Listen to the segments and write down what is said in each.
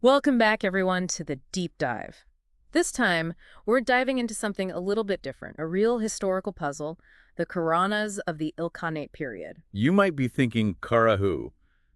Welcome back, everyone, to the Deep Dive. This time, we're diving into something a little bit different, a real historical puzzle, the Qaraunas of the Ilkhanate period. You might be thinking Karahu,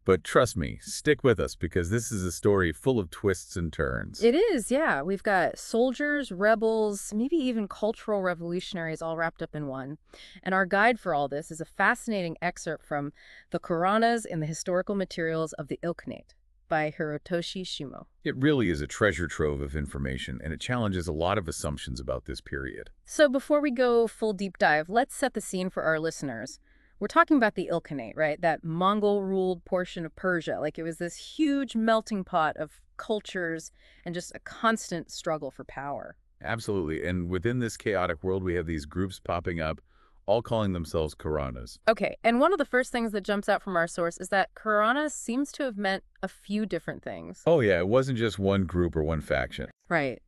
but trust me, stick with us because this is a story full of twists and turns. It is, yeah. We've got soldiers, rebels, maybe even cultural revolutionaries all wrapped up in one. And our guide for all this is a fascinating excerpt from the Qaraunas in the Historical Materials of the Ilkhanate by Hirotoshi Shimo. It really is a treasure trove of information, and it challenges a lot of assumptions about this period. So before we go full deep dive, let's set the scene for our listeners. We're talking about the Ilkhanate, right? That Mongol-ruled portion of Persia. Like it was this huge melting pot of cultures and just a constant struggle for power. Absolutely, and within this chaotic world, we have these groups popping up, all calling themselves Qaraunas. Okay, and one of the first things that jumps out from our source is that Qaraunas seems to have meant a few different things. Oh yeah, it wasn't just one group or one faction. Right.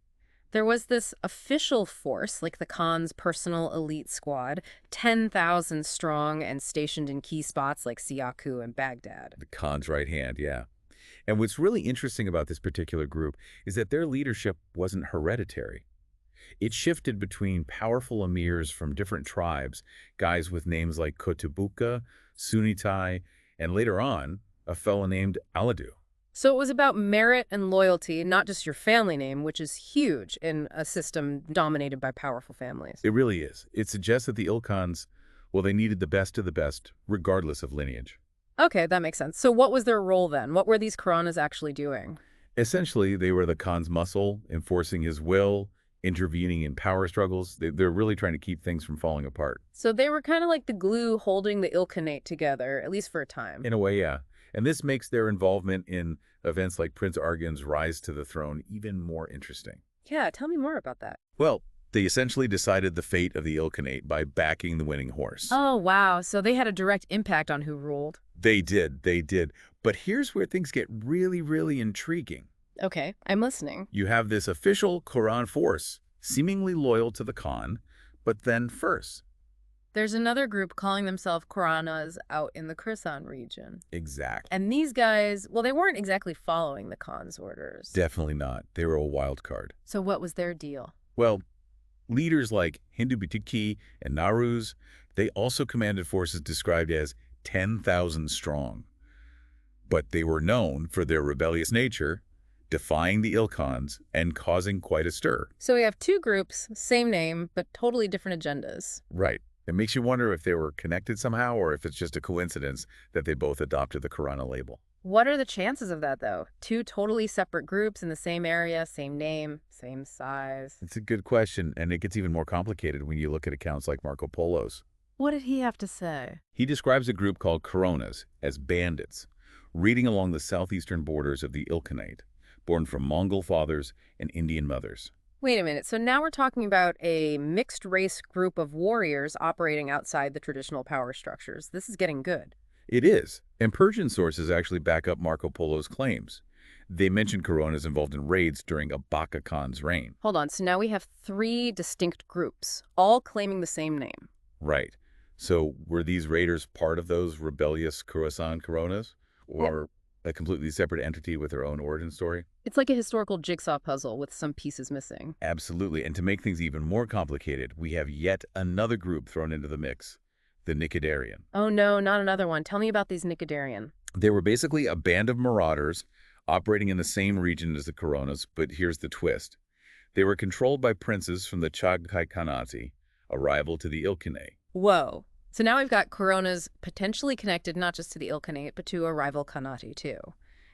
There was this official force, like the Khan's personal elite squad, 10,000 strong and stationed in key spots like Siaku and Baghdad. The Khan's right hand, yeah. And what's really interesting about this particular group is that their leadership wasn't hereditary. It shifted between powerful emirs from different tribes, guys with names like Kotobuka, Sunitai, and later on, a fellow named Aladu. So it was about merit and loyalty, not just your family name, which is huge in a system dominated by powerful families. It really is. It suggests that the Ilkhans, well, they needed the best of the best, regardless of lineage. Okay, that makes sense. So what was their role then? What were these Quranas actually doing? Essentially, they were the Khan's muscle, enforcing his will, intervening in power struggles. They're really trying to keep things from falling apart. So they were kind of like the glue holding the Ilkhanate together, at least for a time. In a way, yeah. And this makes their involvement in events like Prince Argan's rise to the throne even more interesting. Yeah, tell me more about that. Well, they essentially decided the fate of the Ilkhanate by backing the winning horse. Oh, wow. So they had a direct impact on who ruled. They did. But here's where things get really, really intriguing. Okay, I'm listening. You have this official Quran force, seemingly loyal to the Khan, but then first. There's another group calling themselves Qaraunas out in the Khorasan region. Exact. And these guys, well, they weren't exactly following the Khan's orders. Definitely not. They were a wild card. So what was their deal? Well, leaders like Hindu Bitiki and Naruz, they also commanded forces described as 10,000 strong. But they were known for their rebellious nature, defying the Ilkhans and causing quite a stir. So we have two groups, same name, but totally different agendas. Right. It makes you wonder if they were connected somehow or if it's just a coincidence that they both adopted the Qur'ana label. What are the chances of that, though? Two totally separate groups in the same area, same name, same size. It's a good question, and it gets even more complicated when you look at accounts like Marco Polo's. What did he have to say? He describes a group called Qaraunas as bandits, raiding along the southeastern borders of the Ilkhanate, born from Mongol fathers and Indian mothers. Wait a minute, so now we're talking about a mixed-race group of warriors operating outside the traditional power structures. This is getting good. It is, and Persian sources actually back up Marco Polo's claims. They mention Qaraunas involved in raids during Abaka Khan's reign. Hold on, so now we have three distinct groups, all claiming the same name. Right. So were these raiders part of those rebellious Khorasan Qaraunas, or a completely separate entity with their own origin story? It's like a historical jigsaw puzzle with some pieces missing. Absolutely. And to make things even more complicated, we have yet another group thrown into the mix, the Nicodarian. Oh no, not another one. Tell me about these Nicodarian. They were basically a band of marauders operating in the same region as the Qaraunas, but here's the twist. They were controlled by princes from the Qaraunas, a rival to the Ilkhanate. Whoa. So now we've got Qaraunas potentially connected not just to the Ilkhanate, but to a rival Khanate too.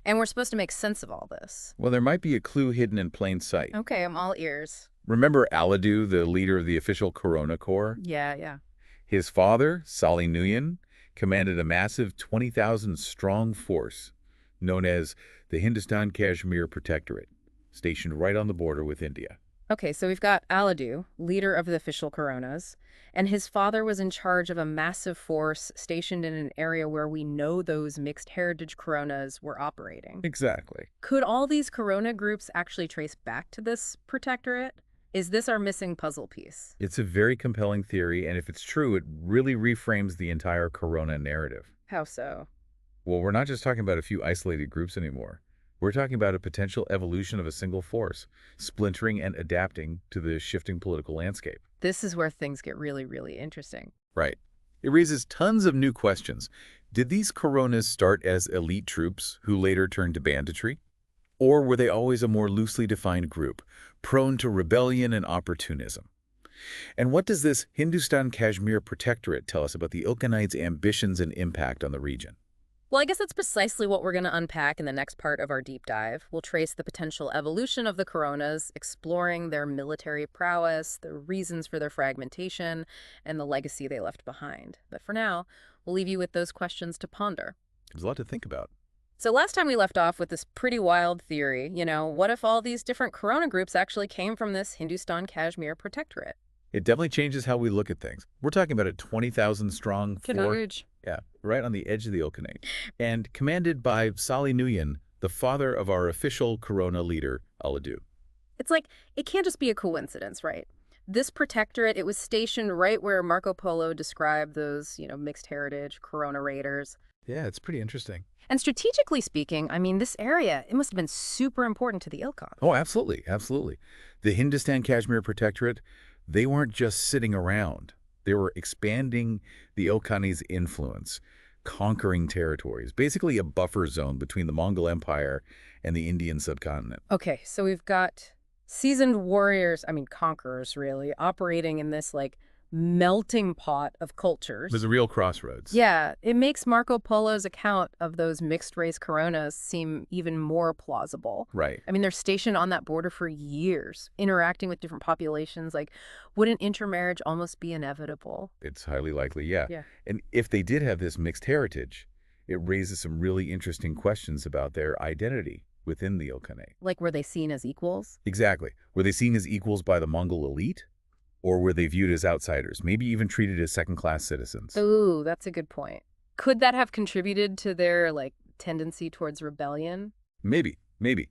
And we're supposed to make sense of all this. Well, there might be a clue hidden in plain sight. Okay, I'm all ears. Remember Aladu, the leader of the official Qarauna Corps? Yeah. His father, Salih Nuyan, commanded a massive 20,000-strong force known as the Hindustan Kashmir Protectorate, stationed right on the border with India. Okay, so we've got Aladu, leader of the official Qaraunas, and his father was in charge of a massive force stationed in an area where we know those mixed heritage Qaraunas were operating. Exactly. Could all these Qarauna groups actually trace back to this protectorate? Is this our missing puzzle piece? It's a very compelling theory, and if it's true, it really reframes the entire Qarauna narrative. How so? Well, we're not just talking about a few isolated groups anymore. We're talking about a potential evolution of a single force, splintering and adapting to the shifting political landscape. This is where things get really, really interesting. Right. It raises tons of new questions. Did these Qaraunas start as elite troops who later turned to banditry? Or were they always a more loosely defined group, prone to rebellion and opportunism? And what does this Hindustan-Kashmir protectorate tell us about the Ilkhanites' ambitions and impact on the region? Well, I guess that's precisely what we're going to unpack in the next part of our deep dive. We'll trace the potential evolution of the Qaraunas, exploring their military prowess, the reasons for their fragmentation, and the legacy they left behind. But for now, we'll leave you with those questions to ponder. There's a lot to think about. So last time we left off with this pretty wild theory, what if all these different Qarona groups actually came from this Hindustan-Kashmir protectorate? It definitely changes how we look at things. We're talking about a 20,000 strong Huge. yeah, right on the edge of the Ilkhanate, and commanded by Salih Nuyan, the father of our official Qarona leader, Aladu. It's like, it can't just be a coincidence, right? This protectorate, it was stationed right where Marco Polo described those, mixed heritage Qarona raiders. Yeah, it's pretty interesting. And strategically speaking, I mean, this area, it must have been super important to the Ilkhan. Oh, absolutely, absolutely. The Hindustan-Kashmir protectorate, they weren't just sitting around. They were expanding the Ilkhani's influence, conquering territories, basically a buffer zone between the Mongol Empire and the Indian subcontinent. Okay, so we've got seasoned warriors, I mean, conquerors, really, operating in this, melting pot of cultures. There's a real crossroads. Yeah, it makes Marco Polo's account of those mixed-race Coronas seem even more plausible. Right. I mean, they're stationed on that border for years, interacting with different populations. Wouldn't intermarriage almost be inevitable? It's highly likely, yeah. Yeah. And if they did have this mixed heritage, it raises some really interesting questions about their identity within the Ilkhanate. Were they seen as equals? Exactly. Were they seen as equals by the Mongol elite? Or were they viewed as outsiders, maybe even treated as second-class citizens? Ooh, that's a good point. Could that have contributed to their, tendency towards rebellion? Maybe, maybe.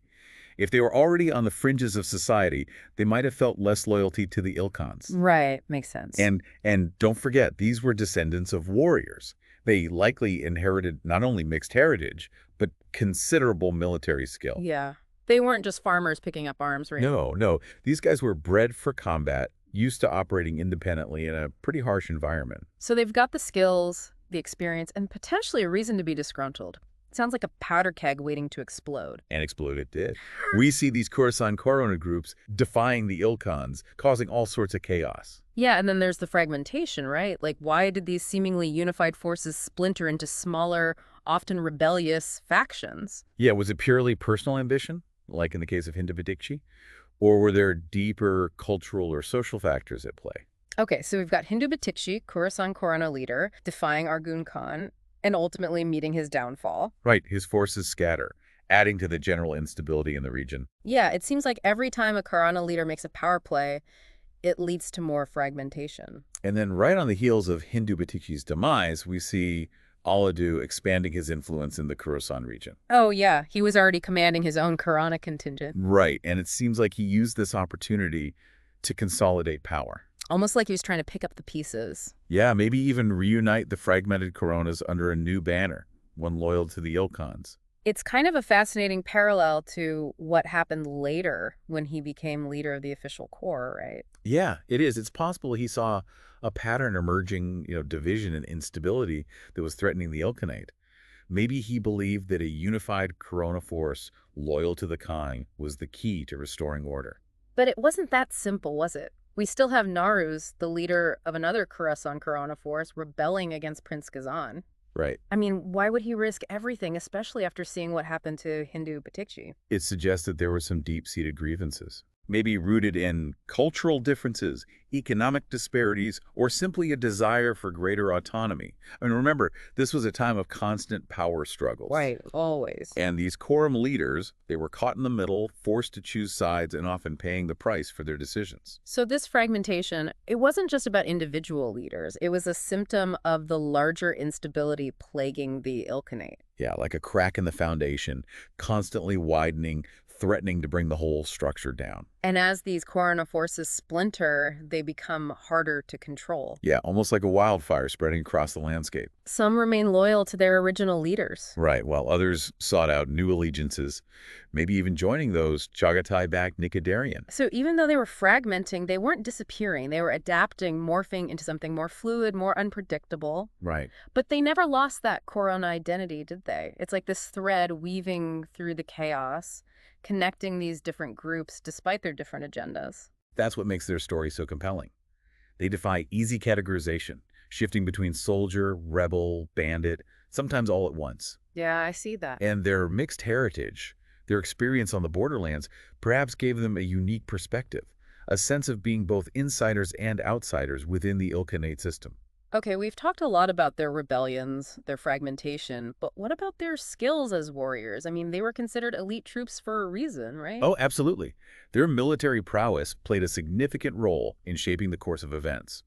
If they were already on the fringes of society, they might have felt less loyalty to the Ilkhans. Right, makes sense. And don't forget, these were descendants of warriors. They likely inherited not only mixed heritage, but considerable military skill. Yeah. They weren't just farmers picking up arms, right? No, no. These guys were bred for combat, used to operating independently in a pretty harsh environment. So they've got the skills, the experience, and potentially a reason to be disgruntled. Sounds like a powder keg waiting to explode. And explode it did. We see these Khorasan Qarona groups defying the Ilkhans, causing all sorts of chaos. Yeah, and then there's the fragmentation, right? Why did these seemingly unified forces splinter into smaller, often rebellious factions? Yeah, was it purely personal ambition, like in the case of Hindu-Badikchi? Or were there deeper cultural or social factors at play? Okay, so we've got Hindu Batikshi, Khorasan Qarona leader, defying Arghun Khan, and ultimately meeting his downfall. Right, his forces scatter, adding to the general instability in the region. Yeah, it seems like every time a Qarana leader makes a power play, it leads to more fragmentation. And then right on the heels of Hindu Batikshi's demise, we see Aladu expanding his influence in the Khorasan region. Oh, yeah, he was already commanding his own Qarana contingent. Right, and it seems like he used this opportunity to consolidate power. Almost like he was trying to pick up the pieces. Yeah, maybe even reunite the fragmented Qaronas under a new banner, one loyal to the Ilkhans. It's kind of a fascinating parallel to what happened later when he became leader of the official corps, right? Yeah, it is. It's possible he saw a pattern emerging, division and instability that was threatening the Ilkhanate. Maybe he believed that a unified Qarona force loyal to the Khan was the key to restoring order. But it wasn't that simple, was it? We still have Naruz, the leader of another Khorasan Qarona force, rebelling against Prince Ghazan. Right. I mean, why would he risk everything, especially after seeing what happened to Hindu Batikshi? It suggests that there were some deep-seated grievances, maybe rooted in cultural differences, economic disparities, or simply a desire for greater autonomy. I mean, remember, this was a time of constant power struggles. Right, always. And these quorum leaders, they were caught in the middle, forced to choose sides, and often paying the price for their decisions. So this fragmentation, it wasn't just about individual leaders. It was a symptom of the larger instability plaguing the Ilkhanate. Yeah, like a crack in the foundation, constantly widening, threatening to bring the whole structure down. And as these Qaraunas forces splinter, they become harder to control. Yeah, almost like a wildfire spreading across the landscape. Some remain loyal to their original leaders. Right, while others sought out new allegiances, maybe even joining those Chagatai-backed Nicodarian. So even though they were fragmenting, they weren't disappearing. They were adapting, morphing into something more fluid, more unpredictable. Right. But they never lost that Qaraunas identity, did they? It's like this thread weaving through the chaos, connecting these different groups despite their different agendas. That's what makes their story so compelling. They defy easy categorization, shifting between soldier, rebel, bandit, sometimes all at once. Yeah, I see that. And their mixed heritage, their experience on the borderlands, perhaps gave them a unique perspective, a sense of being both insiders and outsiders within the Ilkhanate system. Okay, we've talked a lot about their rebellions, their fragmentation, but what about their skills as warriors? I mean, they were considered elite troops for a reason, right? Oh, absolutely. Their military prowess played a significant role in shaping the course of events,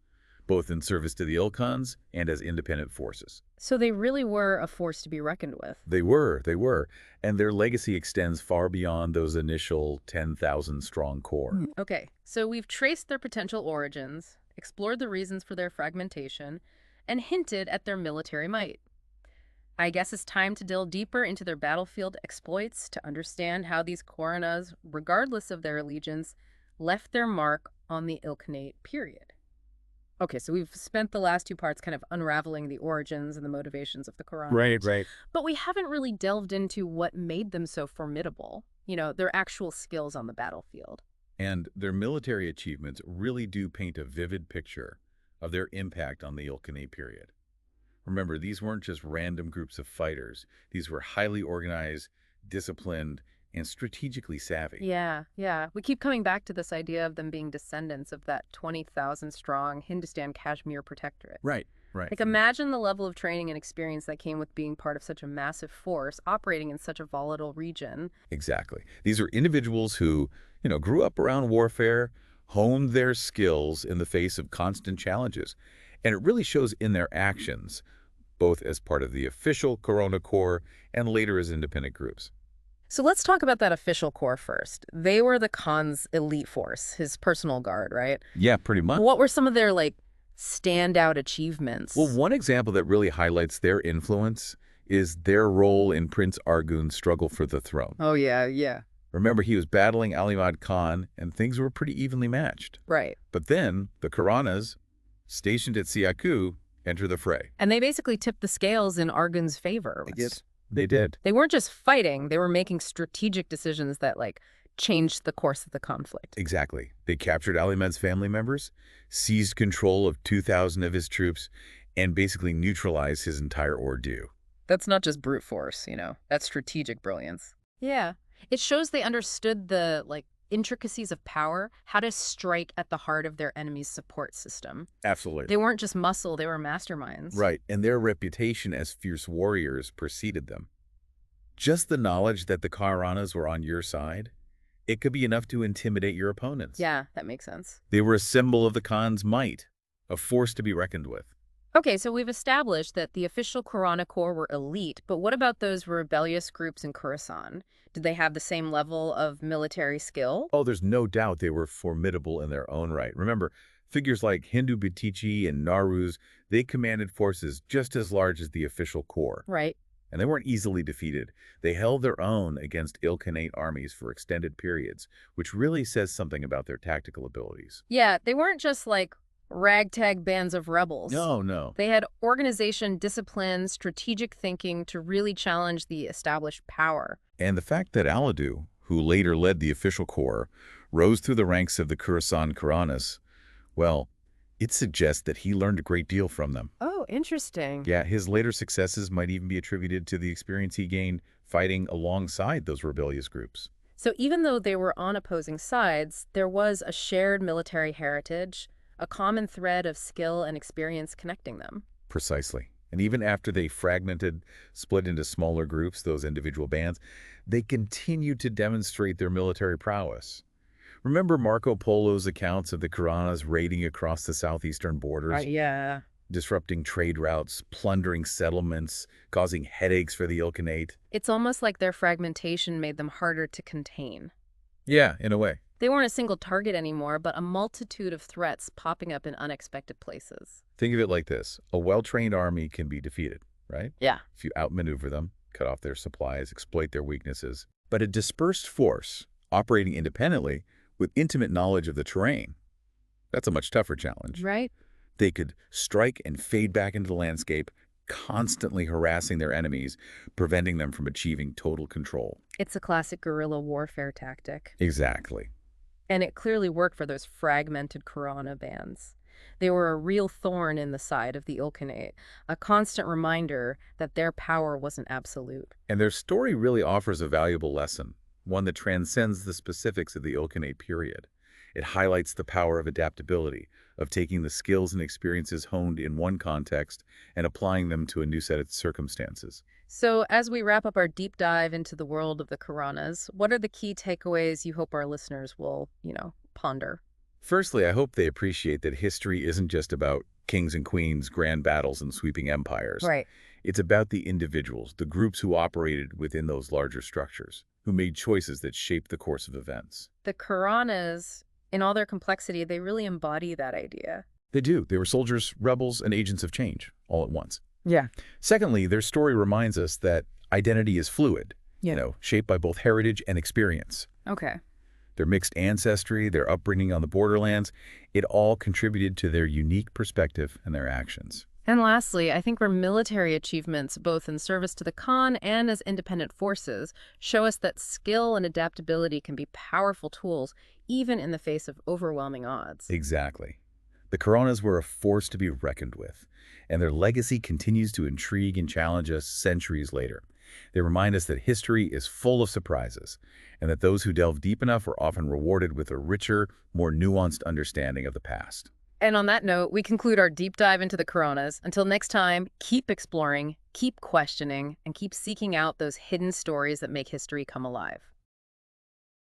both in service to the Ilkhans and as independent forces. So they really were a force to be reckoned with. They were, and their legacy extends far beyond those initial 10,000 strong core. Okay, so we've traced their potential origins, explored the reasons for their fragmentation, and hinted at their military might. I guess it's time to delve deeper into their battlefield exploits to understand how these Qaraunas, regardless of their allegiance, left their mark on the Ilkhanate period. Okay, so we've spent the last two parts kind of unraveling the origins and the motivations of the Qaraunas. Right. But we haven't really delved into what made them so formidable, their actual skills on the battlefield. And their military achievements really do paint a vivid picture of their impact on the Ilkhanate period. Remember, these weren't just random groups of fighters. These were highly organized, disciplined, and strategically savvy. Yeah. We keep coming back to this idea of them being descendants of that 20,000 strong Hindustan Kashmir protectorate. Right. Like, imagine the level of training and experience that came with being part of such a massive force operating in such a volatile region. Exactly. These are individuals who, grew up around warfare, honed their skills in the face of constant challenges. And it really shows in their actions, both as part of the official Corona Corps and later as independent groups. So let's talk about that official corps first. They were the Khan's elite force, his personal guard, right? Yeah, pretty much. What were some of their, standout achievements? Well, one example that really highlights their influence is their role in Prince Argun's struggle for the throne. Oh, yeah. Remember, he was battling Alimad Khan, and things were pretty evenly matched. Right. But then, the Qaraunas, stationed at Siaku, enter the fray. And they basically tipped the scales in Argun's favor. They did. They weren't just fighting, they were making strategic decisions that, changed the course of the conflict. Exactly. They captured Ali Mad's family members, seized control of 2,000 of his troops, and basically neutralized his entire ordeal. That's not just brute force, that's strategic brilliance. Yeah. It shows they understood the, intricacies of power, how to strike at the heart of their enemy's support system. Absolutely. They weren't just muscle, they were masterminds. Right, and their reputation as fierce warriors preceded them. Just the knowledge that the Qaraunas were on your side, it could be enough to intimidate your opponents. Yeah, that makes sense. They were a symbol of the Khan's might, a force to be reckoned with. Okay, so we've established that the official Qaraunas Corps were elite, but what about those rebellious groups in Khorasan? Did they have the same level of military skill? Oh, there's no doubt they were formidable in their own right. Remember, figures like Hindu Batichi and Naruz, they commanded forces just as large as the official corps. Right. And they weren't easily defeated. They held their own against Ilkhanate armies for extended periods, which really says something about their tactical abilities. Yeah, they weren't just ragtag bands of rebels. No. They had organization, discipline, strategic thinking to really challenge the established power. And the fact that Aladu, who later led the official corps, rose through the ranks of the Khorasan Qaraunas, well, it suggests that he learned a great deal from them. Oh, interesting. Yeah, his later successes might even be attributed to the experience he gained fighting alongside those rebellious groups. So even though they were on opposing sides, there was a shared military heritage, a common thread of skill and experience connecting them. Precisely. And even after they fragmented, split into smaller groups, those individual bands, they continued to demonstrate their military prowess. Remember Marco Polo's accounts of the Qaraunas raiding across the southeastern borders? Yeah. disrupting trade routes, plundering settlements, causing headaches for the Ilkhanate. It's almost like their fragmentation made them harder to contain. Yeah, in a way. They weren't a single target anymore, but a multitude of threats popping up in unexpected places. Think of it like this. A well-trained army can be defeated, right? Yeah. If you outmaneuver them, cut off their supplies, exploit their weaknesses. But a dispersed force, operating independently, with intimate knowledge of the terrain, that's a much tougher challenge. Right? They could strike and fade back into the landscape, constantly harassing their enemies, preventing them from achieving total control. It's a classic guerrilla warfare tactic. Exactly. And it clearly worked for those fragmented Qaraunas bands. They were a real thorn in the side of the Ilkhanate, a constant reminder that their power wasn't absolute. And their story really offers a valuable lesson, one that transcends the specifics of the Ilkhanate period. It highlights the power of adaptability, of taking the skills and experiences honed in one context and applying them to a new set of circumstances. So, as we wrap up our deep dive into the world of the Qaraunas, what are the key takeaways you hope our listeners will, ponder? Firstly, I hope they appreciate that history isn't just about kings and queens, grand battles, and sweeping empires. Right. It's about the individuals, the groups who operated within those larger structures, who made choices that shaped the course of events. The Qaraunas, in all their complexity, they really embody that idea. They do. They were soldiers, rebels, and agents of change, all at once. Yeah. Secondly, their story reminds us that identity is fluid, Yeah. shaped by both heritage and experience. Okay. Their mixed ancestry, their upbringing on the borderlands, it all contributed to their unique perspective and their actions. And lastly, I think their military achievements, both in service to the Khan and as independent forces, show us that skill and adaptability can be powerful tools, even in the face of overwhelming odds. Exactly. The Qaraunas were a force to be reckoned with, and their legacy continues to intrigue and challenge us centuries later. They remind us that history is full of surprises, and that those who delve deep enough are often rewarded with a richer, more nuanced understanding of the past. And on that note, we conclude our deep dive into the Qaraunas. Until next time, keep exploring, keep questioning, and keep seeking out those hidden stories that make history come alive.